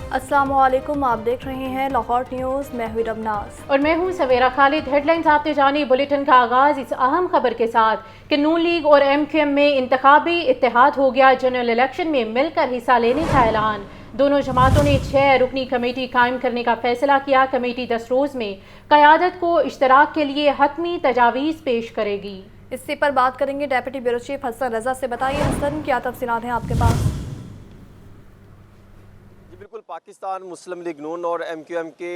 अस्सलाम वालेकुम, आप देख रहे हैं लाहौर न्यूज़। मैं हूं रमनाज और मैं हूं सवेरा खालिद। हेडलाइंस आपने जानी। बुलेटिन का आगाज इस अहम खबर के साथ कि नून लीग और MQM में इंतखाबी इत्तेहाद हो गया। जनरल इलेक्शन में मिलकर हिस्सा लेने का ऐलान। दोनों जमातों ने 6 रुकनी कमेटी कायम करने का फैसला किया। कमेटी 10 रोज़ में क़यादत को इश्तराक के लिए हतमी तजावीज़ पेश करेगी। इसी पर बात करेंगे डेप्यूटी ब्यूरो चीफ हसन रज़ा से। बताइए हसन, क्या तफसीलात हैं आपके पास? बिल्कुल, पाकिस्तान मुस्लिम लीग नून और MQM के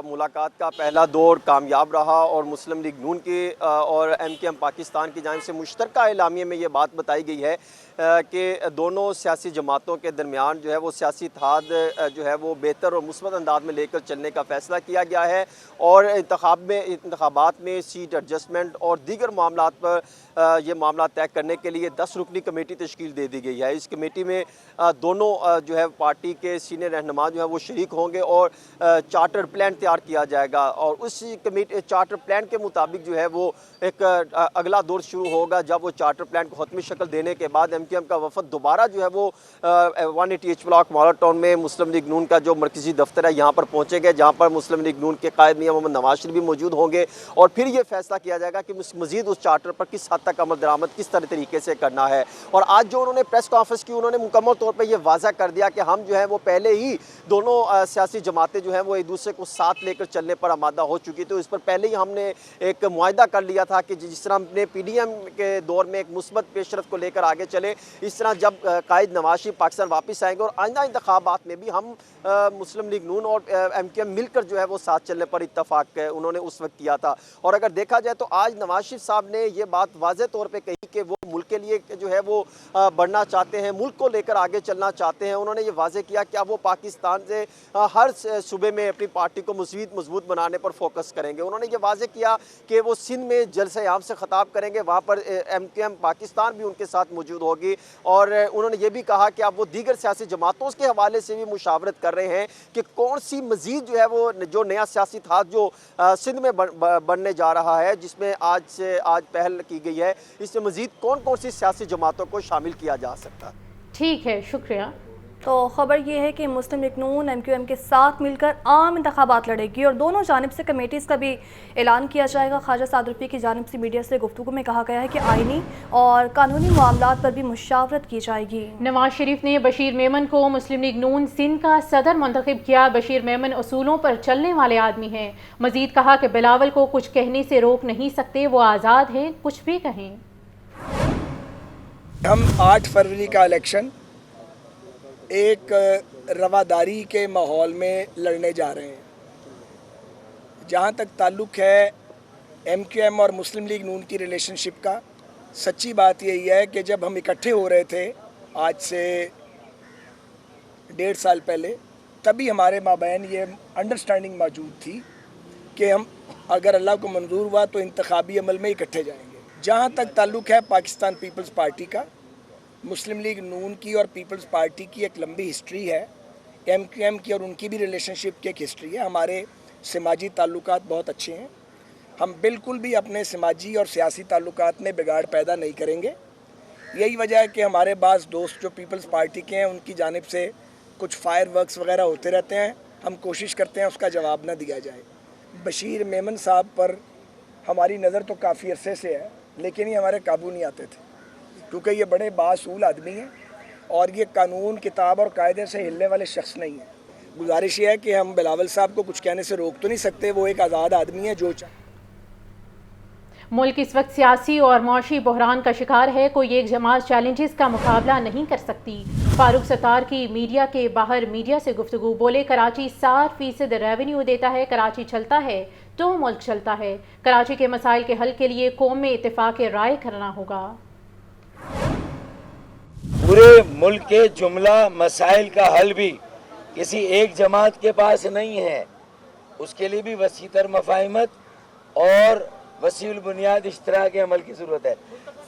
मुलाकात का पहला दौर कामयाब रहा और मुस्लिम लीग नून के और MQM पाकिस्तान की जानिब से मुश्तरका एलामिया में ये बात बताई गई है कि दोनों सियासी जमातों के दरमियान जो है वो सियासी इत्तेहाद जो है वो बेहतर और मुस्बत अंदाज में लेकर चलने का फ़ैसला किया गया है और इंतखाबात में सीट एडजस्टमेंट और दीगर मामलात पर ये मामला तय करने के लिए 10 रुकनी कमेटी तश्कील दे दी गई है। इस कमेटी में दोनों जो है पार्टी के सीनियर रहनुमा जो है वो शरीक होंगे और चार्टर प्लान तैयार किया जाएगा और उस कमेटी चार्टर प्लान के मुताबिक जो है वो एक अगला दौर शुरू होगा, जब वो चार्टर प्लान को हतमी शक्ल देने के बाद MQM का वफद दोबारा जो है वो 180H ब्लॉक मॉडल टाउन में मुस्लिम लीग नून का जो मरकजी दफ्तर है यहाँ पर पहुँचेंगे, जहाँ पर मुस्लिम लीग नून के कायद मियां मोहम्मद नवाज शरीफ भी मौजूद होंगे और फिर ये फैसला किया जाएगा कि मज़ीद उस चार्टर पर किस हद तक अमल दरामद किस तरह तरीके से करना है। और आज जो उन्होंने प्रेस कॉन्फ्रेंस की, उन्होंने मुकम्मल तौर पर यह वाज़ा कर दिया कि हम जो है वो पहले ही दोनों सियासी जमातें जो हैं वो एक दूसरे को साथ लेकर चलने पर आमादा हो चुकी। तो इस पर पहले ही हमने एक मुआहदा कर लिया था कि जिस तरह हमने PDM के दौर में एक मुस्बत पेशरफ को लेकर आगे चले, इस तरह जब कायद नवाज शरीफ पाकिस्तान वापस आएंगे और आइंदा इंतखाबात में भी हम मुस्लिम लीग नून और MQM मिलकर जो है वो साथ चलने पर इत्तफाक उन्होंने उस वक्त किया था। और अगर देखा जाए तो आज नवाज शरीफ साहब ने ये बात वाज़े तौर पे कही कि वो मुल्क के लिए जो है वो बढ़ना चाहते हैं, मुल्क को लेकर आगे चलना चाहते हैं। उन्होंने ये वाज़े किया कि अब वो पाकिस्तान से हर सूबे में अपनी पार्टी को मज़ीद मजबूत बनाने पर फोकस करेंगे। उन्होंने ये वाज़े किया कि वो सिंध में जलसे आम से ख़ताब करेंगे, वहाँ पर MQM पाकिस्तान भी उनके साथ मौजूद होगी और उन्होंने ये भी कहा कि अब वो दीगर सियासी जमातों के हवाले से भी मुशावरत कर रहे हैं कि कौन सी मज़ीद जो है वो जो नया सियासी इत्तेहाद जो सिंध में बनने जा रहा है, जिसमें आज पहल की गई है, इसमें मज़ीद कौन कौन सी सियासी जमातों को शामिल किया जा सकता है। ठीक है, शुक्रिया। तो ख़बर ये है कि मुस्लिम लीग नून MQM के साथ मिलकर आम इंतखाबात लड़ेगी और दोनों जानिब से कमेटीज़ का भी ऐलान किया जाएगा। ख्वाजा साद रुपी की जानिब से मीडिया से गुफ्तगू में कहा गया है कि आइनी और कानूनी मामलात पर भी मुशावरत की जाएगी। नवाज शरीफ ने बशीर मेमन को मुस्लिम लीग नून सिंध का सदर मुंतखब किया। बशीर मेमन उसूलों पर चलने वाले आदमी हैं। मजीद कहा कि बिलावल को कुछ कहने से रोक नहीं सकते, वो आज़ाद हैं, कुछ भी कहें। हम 8 फरवरी का इलेक्शन एक रवादारी के माहौल में लड़ने जा रहे हैं। जहाँ तक ताल्लुक़ है MQM और मुस्लिम लीग नून की रिलेशनशिप का, सच्ची बात यही है कि जब हम इकट्ठे हो रहे थे आज से 1.5 साल पहले, तभी हमारे माबैन ये अंडरस्टैंडिंग मौजूद थी कि हम अगर अल्लाह को मंजूर हुआ तो इंतखाबी अमल में इकट्ठे जाएंगे। जहाँ तक ताल्लुक़ है पाकिस्तान पीपल्स पार्टी का, मुस्लिम लीग नून की और पीपल्स पार्टी की एक लंबी हिस्ट्री है। MQM की और उनकी भी रिलेशनशिप की एक हिस्ट्री है। हमारे समाजी ताल्लुकात बहुत अच्छे हैं। हम बिल्कुल भी अपने समाजी और सियासी ताल्लुकात में बिगाड़ पैदा नहीं करेंगे। यही वजह है कि हमारे पास दोस्त जो पीपल्स पार्टी के हैं उनकी जानिब से कुछ फायर वर्क्स वगैरह होते रहते हैं। हम कोशिश करते हैं उसका जवाब ना दिया जाए। बशीर मेमन साहब पर हमारी नज़र तो काफ़ी अरसे से है, लेकिन ये हमारे काबू नहीं आते थे क्योंकि ये बड़े बासूल आदमी हैं और ये कानून किताब और कायदे से हिलने वाले शख्स नहीं है। गुजारिश ये है कि हम बिलावल साहब को कुछ कहने से रोक तो नहीं सकते, वो एक आज़ाद आदमी है जो चाहे। मुल्क इस वक्त सियासी और मुआशी बहरान का शिकार है। कोई एक जमात चैलेंजेस का मुकाबला नहीं कर सकती। फारूक सत्तार की मीडिया के बाहर मीडिया से गुफ्तगू। बोले, कराची 60% रेवेन्यू देता है, कराची चलता है तो मुल्क चलता है। कराची के मसाइल के हल के लिए कौम में इत्तेफाक राय करना होगा। पूरे मुल्क के जुमला मसाइल का हल भी किसी एक जमात के पास नहीं है, उसके लिए भी वसीतर मफाहिमत और वसील बुनियाद इश्तराक के अमल की ज़रूरत है।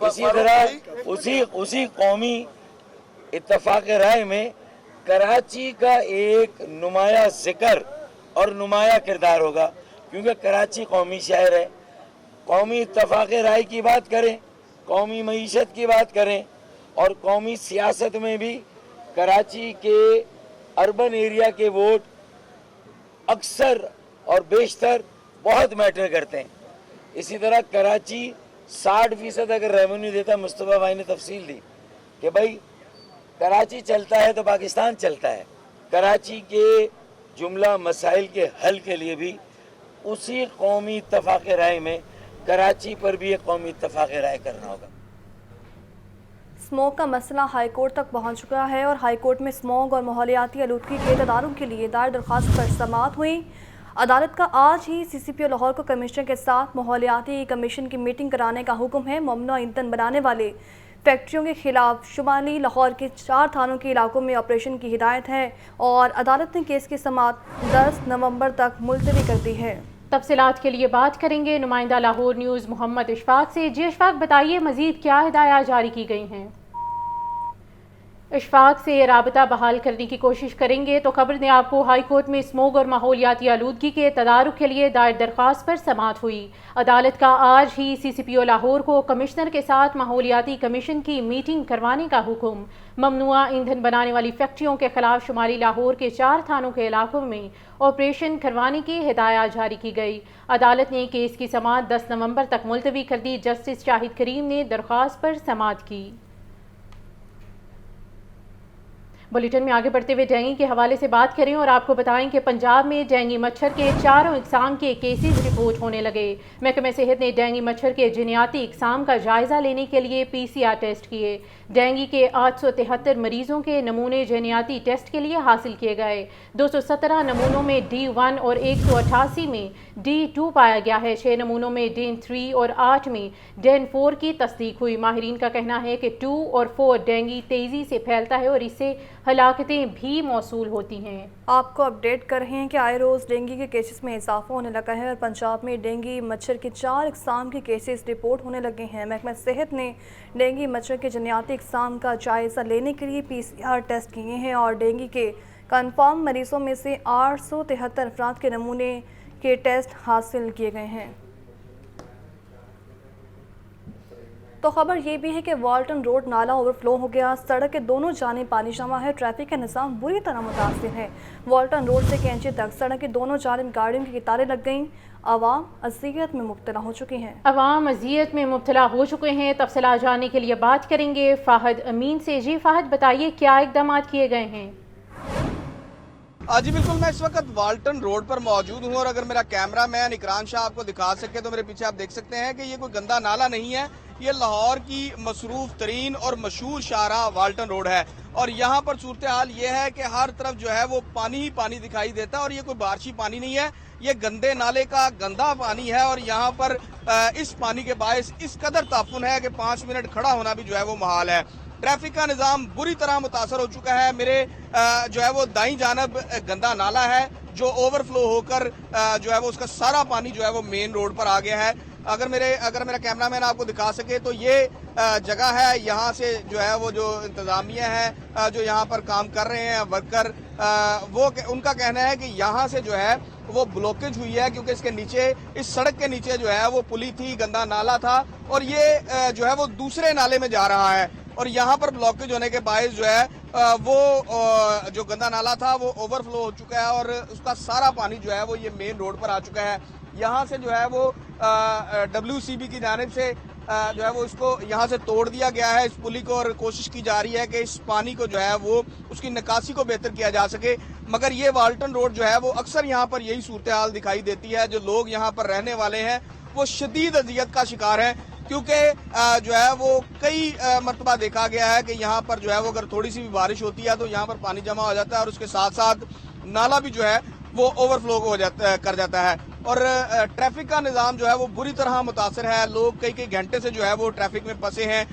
इसी तरह उसी कौमी इत्तफाक राय में कराची का एक नुमाया ज़िक्र और नुमाया किरदार होगा, क्योंकि कराची कौमी शहर है। कौमी इत्तफाक राय की बात करें, कौमी मईशत की बात करें और कौमी सियासत में भी कराची के अर्बन एरिया के वोट अक्सर और बेशतर बहुत मैटर करते हैं। इसी तरह कराची 60% अगर रेवेन्यू देता, मुस्तफ़ा भाई ने तफसील दी कि भाई कराची चलता है तो पाकिस्तान चलता है। कराची के जुमला मसाइल के हल के लिए भी उसी कौमी इत्तफाक़ राय में कराची पर भी एक कौमी इत्तफाक़ राय करना होगा। स्मोग का मसला हाई कोर्ट तक पहुंच चुका है और हाई कोर्ट में स्मोग और माहौलियाती आलूदगी के तदारुक के लिए दायर दरख्वास्त पर समाअत हुई। अदालत का आज ही CCPO लाहौर को कमिश्नर के साथ माहौलियाती कमीशन की मीटिंग कराने का हुक्म है। ममनुआ ईंधन बनाने वाले फैक्ट्रियों के खिलाफ शुमाली लाहौर के 4 थानों के इलाकों में ऑपरेशन की हिदायत है और अदालत ने केस की समाअत 10 नवंबर तक मुलतवी कर दी है। तफसीलात के लिए बात करेंगे नुमाइंदा लाहौर न्यूज़ मोहम्मद इशफाक से। जी इशफाक, बताइए मज़ीद क्या हिदायत जारी की गई हैं? इशफाक से राबता बहाल करने की कोशिश करेंगे। तो खबर ने आपको हाई कोर्ट में स्मोग और माहौलियाती आलूदगी के तदारुक के लिए दायर दरख्वास्त पर समाअत हुई। अदालत का आज ही CCPO लाहौर को कमिश्नर के साथ माहौलियाती कमीशन की मीटिंग करवाने का हुक्म। ममनुआ ईंधन बनाने वाली फैक्ट्रियों के खिलाफ शुमाली लाहौर के 4 थानों के इलाकों में ऑपरेशन करवाने की हिदायत जारी की गई। अदालत ने केस की समाअत 10 नवंबर तक मुलतवी कर दी। जस्टिस शाहिद करीम ने दरख्वास्त पर समाअत की। बुलेटिन में आगे बढ़ते हुए डेंगू के हवाले से बात करें और आपको बताएं कि पंजाब में डेंगू मच्छर के 4 इकसाम के केसेस रिपोर्ट होने लगे। महकमे सेहत ने डेंगू मच्छर के जिनियाती इकसाम का जायज़ा लेने के लिए PCR टेस्ट किए। डेंगू के 873 मरीजों के नमूने जिनियाती टेस्ट के लिए हासिल किए गए। 217 नमूनों में D1 और 188 में D2 पाया गया है। 6 नमूनों में DN3 और 8 में DN4 की तस्दीक हुई। माहिरीन का कहना है कि 2 और 4 डेंगू तेज़ी से फैलता है और इससे हलाकतें भी मौसूल होती हैं। आपको अपडेट कर रहे हैं कि आए रोज़ डेंगू के केसेस में इजाफा होने लगा है और पंजाब में डेंगू मच्छर के 4 इकसाम के केसेस रिपोर्ट होने लगे हैं। महकमा सेहत ने डेंगू मच्छर के जनियाती इकसाम का जायज़ा लेने के लिए PCR टेस्ट किए हैं और डेंगू के कन्फर्म मरीजों में से 873 अफराद के नमूने के टेस्ट हासिल किए गए हैं। तो खबर ये भी है कि वाल्टन रोड नाला ओवरफ्लो हो गया। सड़क के दोनों जानिब पानी जमा है। ट्रैफिक का निज़ाम बुरी तरह मुतासिर है। वाल्टन रोड से कैंची तक सड़क के दोनों जानिब गाड़ियों की कतारें लग गईं। अवाम अज़ियत में मुब्तला हो चुकी हैं। अवाम अज़ियत में मुब्तला हो चुके हैं। तफसीलात जानने के लिए बात करेंगे फ़ाहद अमीन से। जी फ़ाहद, बताइए क्या इक़दाम किए गए हैं? जी बिल्कुल, मैं इस वक्त वाल्टन रोड पर मौजूद हूँ और अगर मेरा कैमरा मैन इकराम शाह आपको दिखा सके तो मेरे पीछे आप देख सकते हैं कि ये कोई गंदा नाला नहीं है। ये लाहौर की मसरूफ तरीन और मशहूर शाहराह वाल्टन रोड है और यहाँ पर सूरत हाल ये है कि हर तरफ जो है वो पानी ही पानी दिखाई देता है और ये कोई बारिशी पानी नहीं है, ये गंदे नाले का गंदा पानी है और यहाँ पर इस पानी के बायस इस कदर ताफुन है कि 5 मिनट खड़ा होना भी जो है वो मुहाल है। ट्रैफिक का निज़ाम बुरी तरह मुतासर हो चुका है। मेरे जो है वो दाईं जानब गंदा नाला है जो ओवरफ्लो होकर जो है वो उसका सारा पानी जो है वो मेन रोड पर आ गया है। अगर मेरा कैमरामैन आपको दिखा सके तो ये जगह है, यहाँ से जो है वो जो इंतज़ामिया है जो यहाँ पर काम कर रहे हैं वर्कर, वो उनका कहना है कि यहाँ से जो है वो ब्लॉकेज हुई है क्योंकि इसके नीचे, इस सड़क के नीचे जो है वो पुली थी, गंदा नाला था और ये जो है वो दूसरे नाले में जा रहा है और यहाँ पर ब्लॉकेज होने के बायस जो है वो जो गंदा नाला था वो ओवरफ्लो हो चुका है और उसका सारा पानी जो है वो ये मेन रोड पर आ चुका है। यहाँ से जो है वो WCB की जानिब से जो है वो इसको यहाँ से तोड़ दिया गया है इस पुली को और कोशिश की जा रही है कि इस पानी को जो है वो उसकी निकासी को बेहतर किया जा सके। मगर ये वाल्टन रोड जो है वो अक्सर यहाँ पर यही सूरत हाल दिखाई देती है। जो लोग यहाँ पर रहने वाले हैं वो शदीद अजियत का शिकार हैं क्योंकि जो है वो कई मरतबा देखा गया है कि यहाँ पर जो है वो अगर थोड़ी सी भी बारिश होती है तो यहाँ पर पानी जमा हो जाता है और उसके साथ साथ नाला भी जो है वो ओवरफ्लो कर जाता है और ट्रैफिक का निज़ाम जो है वो बुरी तरह मुतासर है। लोग कई घंटे से जो है वो ट्रैफिक में फंसे हैं।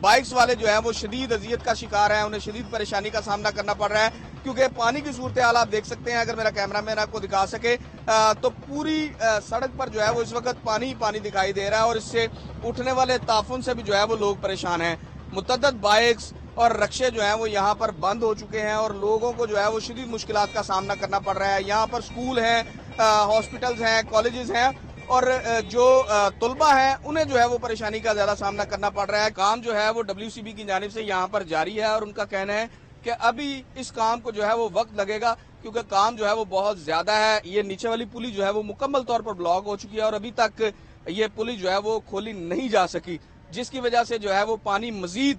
बाइक्स वाले जो है वो शदीद अजियत का शिकार है, उन्हें शदीद परेशानी का सामना करना पड़ रहा है क्योंकि पानी की सूरत हाल आप देख सकते हैं। अगर मेरा कैमरामैन आपको दिखा सके तो पूरी सड़क पर जो है वो इस वक्त पानी ही पानी दिखाई दे रहा है और इससे उठने वाले ताफुन से भी जो है वो लोग परेशान हैं। मुतअद्दिद बाइक्स और रक्शे जो हैं वो यहाँ पर बंद हो चुके हैं और लोगों को जो है वो शदीद मुश्किलात का सामना करना पड़ रहा है। यहाँ पर स्कूल हैं, हॉस्पिटल्स हैं, कॉलेजेस हैं और जो तलबा हैं उन्हें जो है वो परेशानी का ज़्यादा सामना करना पड़ रहा है। काम जो है वो WCB की जानिब से यहाँ पर जारी है और उनका कहना है کہ ابھی اس کام کو جو ہے وہ وقت لگے گا کیونکہ کام جو ہے وہ بہت زیادہ ہے. یہ نیچے والی پلی جو ہے وہ مکمل طور پر بلاک ہو چکی ہے اور ابھی تک یہ پلی جو ہے وہ کھولی نہیں جا سکی, جس کی وجہ سے جو ہے وہ پانی مزید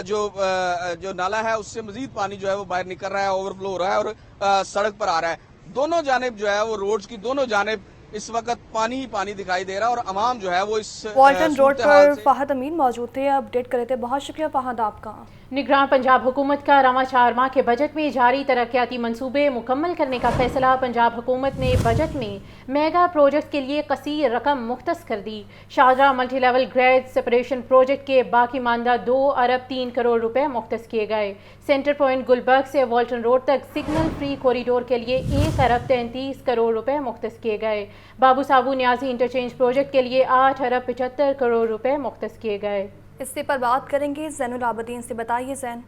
جو نالا ہے اس سے مزید پانی جو ہے وہ باہر نکل رہا ہے, اوور فلو ہو رہا ہے اور سڑک پر آ رہا ہے. دونوں جانب جو ہے وہ روڈز کی دونوں جانب اس وقت پانی ہی پانی دکھائی دے رہا ہے اور عوام جو ہے وہ اس والٹن روڈ صورتحال پر سے فہد امین موجود تھے, اپڈیٹ کرے تھے. بہت شکریہ فہد آپ کا. نگران پنجاب حکومت کا رواں 4 ماہ کے بجٹ میں جاری ترقیاتی منصوبے مکمل کرنے کا فیصلہ. پنجاب حکومت نے بجٹ میں میگا پروجیکٹ کے لیے کثیر رقم مختص کر دی. Shahjahan multi level grade separation project کے باقی ماندہ 2 ارب 3 کروڑ روپے مختص کیے گئے. سینٹر پوائنٹ گلبرگ سے والٹن روڈ تک سگنل فری کوریڈور کے لیے 1 ارب 33 کروڑ روپے مختص کیے گئے. بابو صابو نیازی انٹرچینج پروجیکٹ کے لیے 8 ارب 75 کروڑ روپے مختص کیے گئے. اس پر بات کریں گے زین العابدین سے. بتائیے زین.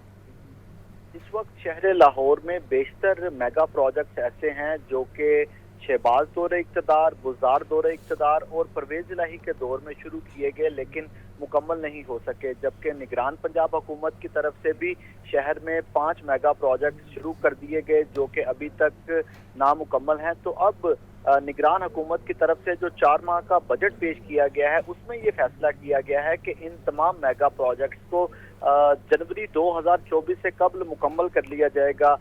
اس وقت شہر لاہور میں بیشتر میگا پروجیکٹس ایسے ہیں جو کہ شہباز دور اقتدار, بزدار دور اقتدار اور پرویز الہی کے دور میں شروع کیے گئے لیکن مکمل نہیں ہو سکے, جبکہ نگران پنجاب حکومت کی طرف سے بھی شہر میں 5 میگا پروجیکٹ شروع کر دیے گئے جو کہ ابھی تک نامکمل ہیں. تو اب نگران حکومت کی طرف سے جو 4 ماہ کا بجٹ پیش کیا گیا ہے اس میں یہ فیصلہ کیا گیا ہے کہ ان تمام میگا پروجیکٹس کو جنوری 2024 سے قبل مکمل کر لیا جائے گا.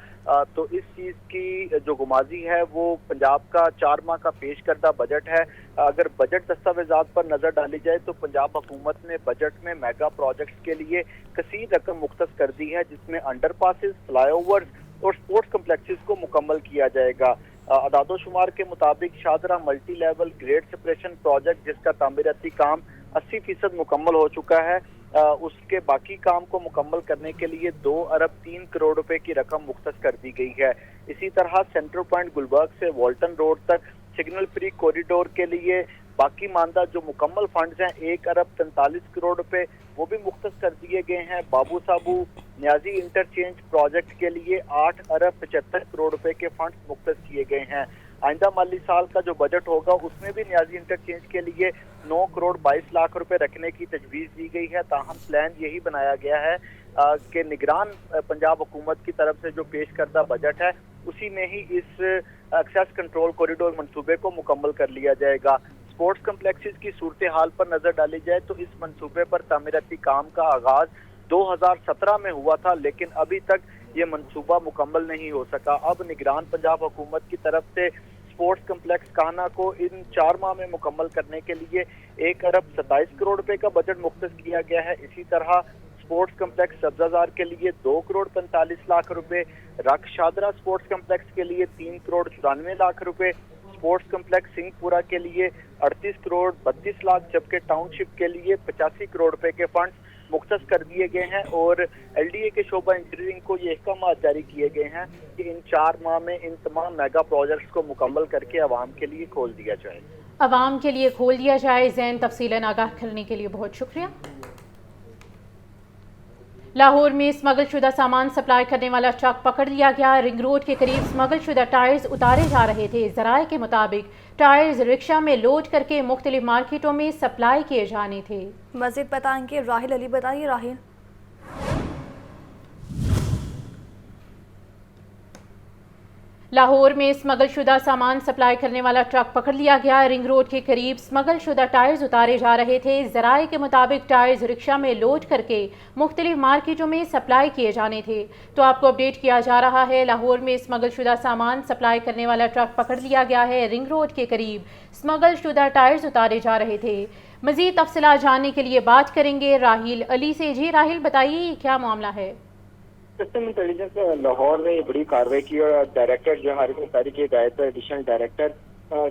تو اس چیز کی جو گمازی ہے وہ پنجاب کا 4 ماہ کا پیش کردہ بجٹ ہے. اگر بجٹ دستاویزات پر نظر ڈالی جائے تو پنجاب حکومت نے بجٹ میں میگا پروجیکٹس کے لیے کثیر رقم مختص کر دی ہے, جس میں انڈر پاسز, فلائی اوورز اور سپورٹس کمپلیکسز کو مکمل کیا جائے گا. اعداد و شمار کے مطابق Shahjahan multi level grade separation project جس کا تعمیراتی کام 80% مکمل ہو چکا ہے, اس کے باقی کام کو مکمل کرنے کے لیے 2 ارب 3 کروڑ روپے کی رقم مختص کر دی گئی ہے. اسی طرح سینٹر پوائنٹ گلبرگ سے والٹن روڈ تک سگنل فری کوریڈور کے لیے باقی ماندہ جو مکمل فنڈز ہیں 1 ارب 43 کروڑ روپے وہ بھی مختص کر دیے گئے ہیں. بابو صابو نیازی انٹرچینج پروجیکٹ کے لیے 8 ارب 75 کروڑ روپے کے فنڈز مختص کیے گئے ہیں. آئندہ مالی سال کا جو بجٹ ہوگا اس میں بھی نیازی انٹرچینج کے لیے 9 کروڑ 22 لاکھ روپے رکھنے کی تجویز دی گئی ہے. تاہم پلان یہی بنایا گیا ہے کہ نگران پنجاب حکومت کی طرف سے جو پیش کردہ بجٹ ہے اسی میں ہی اس ایکسیس کنٹرول کوریڈور منصوبے کو مکمل کر لیا جائے گا. سپورٹس کمپلیکسز کی صورتحال پر نظر ڈالی جائے تو اس منصوبے پر تعمیراتی کام کا آغاز 2017 میں ہوا تھا لیکن ابھی تک یہ منصوبہ مکمل نہیں ہو سکا. اب نگران پنجاب حکومت کی طرف سے سپورٹس کمپلیکس کانا کو ان 4 ماہ میں مکمل کرنے کے لیے 1 ارب 27 کروڑ روپے کا بجٹ مختص کیا گیا ہے. اسی طرح سپورٹس کمپلیکس سبزہ کے لیے 2 کروڑ 45 لاکھ روپے, رق شادرہ سپورٹس کمپلیکس کے لیے 3 کروڑ 94 لاکھ روپے, سپورٹس کمپلیکس سنگھ پورہ کے لیے 38 کروڑ 32 لاکھ جبکہ ٹاؤن شپ کے لیے 85 کروڑ روپے کے فنڈز مختص کر دیے گئے ہیں. اور ایل ڈی اے کے شعبہ انجینئرنگ کو یہ احکامات جاری کیے گئے ہیں کہ ان 4 ماہ میں ان تمام میگا پروجیکٹس کو مکمل کر کے عوام کے لیے کھول دیا جائے. عوام کے لیے کھول دیا جائے. زین تفصیلاً آگاہ کرنے کے لیے بہت شکریہ. لاہور میں اسمگل شدہ سامان سپلائی کرنے والا ٹرک پکڑ لیا گیا. رنگ روڈ کے قریب اسمگل شدہ ٹائرز اتارے جا رہے تھے. ذرائع کے مطابق ٹائرز رکشہ میں لوڈ کر کے مختلف مارکیٹوں میں سپلائی کیے جانے تھے. مزید بتائیں گے راہیل علی. بتائیے راہیل. لاہور میں اسمگل شدہ سامان سپلائی کرنے والا ٹرک پکڑ لیا گیا. رنگ روڈ کے قریب اسمگل شدہ ٹائرز اتارے جا رہے تھے. ذرائع کے مطابق ٹائرز رکشہ میں لوڈ کر کے مختلف مارکیٹوں میں سپلائی کیے جانے تھے. تو آپ کو اپڈیٹ کیا جا رہا ہے لاہور میں اسمگل شدہ سامان سپلائی کرنے والا ٹرک پکڑ لیا گیا ہے. رنگ روڈ کے قریب اسمگل شدہ ٹائرز اتارے جا رہے تھے. مزید تفصیلات جاننے کے لیے بات کریں گے راہیل علی سے. جی راہیل بتائیے کیا معاملہ ہے؟ سسٹم انٹیلیجنس لاہور نے یہ بڑی کارروائی کی اور ڈائریکٹر جو ہے حارث انصاری کی ہدایت پر ایڈیشنل ڈائریکٹر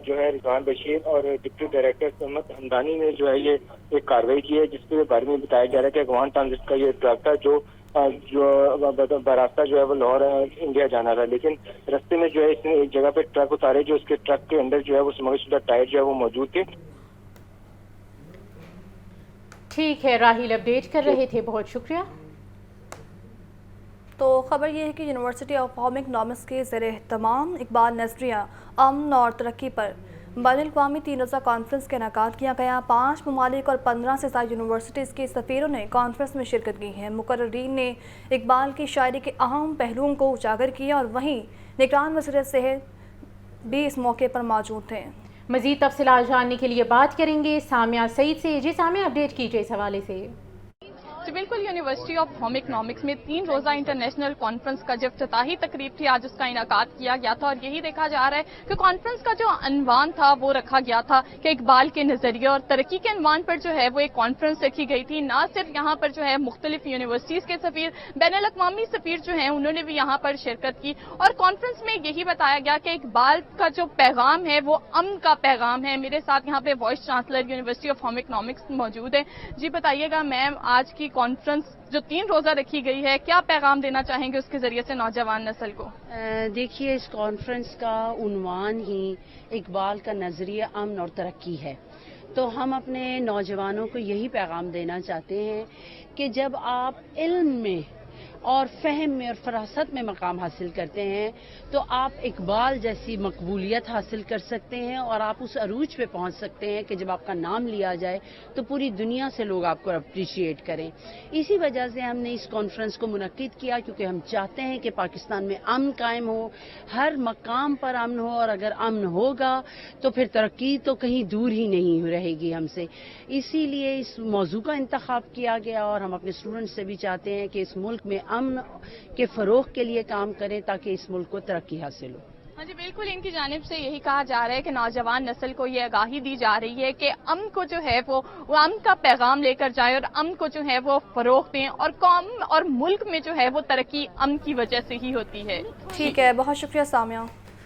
جو ہے رضوان بشیر اور ڈپٹی ڈائریکٹر سمت ہمدانی نے جو ہے یہ ایک کارروائی کی ہے جس کے بارے میں بتایا جا رہا ہے کہ اغوان ٹرانزٹ کا یہ ٹرک تھا جو براستہ جو ہے وہ لاہور انڈیا جانا تھا لیکن رستے میں جو ہے اس نے ایک جگہ پہ ٹرک اتارے جو اس کے ٹرک کے اندر جو ہے وہ اسمگل شدہ ٹائر جو ہے وہ موجود تھے. ٹھیک ہے راہیل اپڈیٹ کر رہے تھے. بہت شکریہ. تو خبر یہ ہے کہ یونیورسٹی آف ہوم اکنامکس کے زیر اہتمام اقبال نظریہ امن اور ترقی پر بین الاقوامی 3 روزہ کانفرنس کا انعقاد کیا گیا۔ 5 ممالک اور 15 سے زائد یونیورسٹیز کے سفیروں نے کانفرنس میں شرکت کی ہے۔ مقررین نے اقبال کی شاعری کے اہم پہلوؤں کو اجاگر کیا اور وہیں نگران وزیر صحت بھی اس موقع پر موجود تھے۔ مزید تفصیلات جاننے کے لیے بات کریں گے سامیہ سعید سے۔ جی سامیہ، اپڈیٹ کیجیے اس حوالے سے۔ جی بالکل، یونیورسٹی آف ہوم اکنامکس میں 3 روزہ انٹرنیشنل کانفرنس کا جو افتتاحی تقریب تھی آج اس کا انعقاد کیا گیا تھا، اور یہی دیکھا جا رہا ہے کہ کانفرنس کا جو عنوان تھا وہ رکھا گیا تھا کہ اقبال کے نظریے اور ترقی کے عنوان پر جو ہے وہ ایک کانفرنس رکھی گئی تھی۔ نہ صرف یہاں پر جو ہے مختلف یونیورسٹیز کے سفیر، بین الاقوامی سفیر جو ہیں انہوں نے بھی یہاں پر شرکت کی، اور کانفرنس میں یہی بتایا گیا کہ اقبال کا جو پیغام ہے وہ امن کا پیغام ہے۔ میرے ساتھ یہاں پہ vice chancellor university of home economics موجود ہے۔ جی بتائیے گا میم، آج کی کانفرنس جو 3 روزہ رکھی گئی ہے، کیا پیغام دینا چاہیں گے اس کے ذریعے سے نوجوان نسل کو؟ دیکھیے، اس کانفرنس کا عنوان ہی اقبال کا نظریہ امن اور ترقی ہے، تو ہم اپنے نوجوانوں کو یہی پیغام دینا چاہتے ہیں کہ جب آپ علم میں اور فہم میں اور فراست میں مقام حاصل کرتے ہیں تو آپ اقبال جیسی مقبولیت حاصل کر سکتے ہیں، اور آپ اس عروج پہ پہنچ سکتے ہیں کہ جب آپ کا نام لیا جائے تو پوری دنیا سے لوگ آپ کو اپریشیٹ کریں۔ اسی وجہ سے ہم نے اس کانفرنس کو منعقد کیا، کیونکہ ہم چاہتے ہیں کہ پاکستان میں امن قائم ہو، ہر مقام پر امن ہو، اور اگر امن ہوگا تو پھر ترقی تو کہیں دور ہی نہیں رہے گی ہم سے۔ اسی لیے اس موضوع کا انتخاب کیا گیا، اور ہم اپنے اسٹوڈنٹس سے بھی چاہتے ہیں کہ اس ملک میں امن کے فروغ کے لیے کام کریں تاکہ اس ملک کو ترقی حاصل ہو۔ ہاں جی بالکل، ان کی جانب سے یہی کہا جا رہا ہے کہ نوجوان نسل کو یہ آگاہی دی جا رہی ہے کہ امن کو جو ہے وہ امن کا پیغام لے کر جائے، اور امن کو جو ہے وہ فروغ دیں، اور قوم اور ملک میں جو ہے وہ ترقی امن کی وجہ سے ہی ہوتی ہے۔ ٹھیک ہے، بہت شکریہ سامیہ۔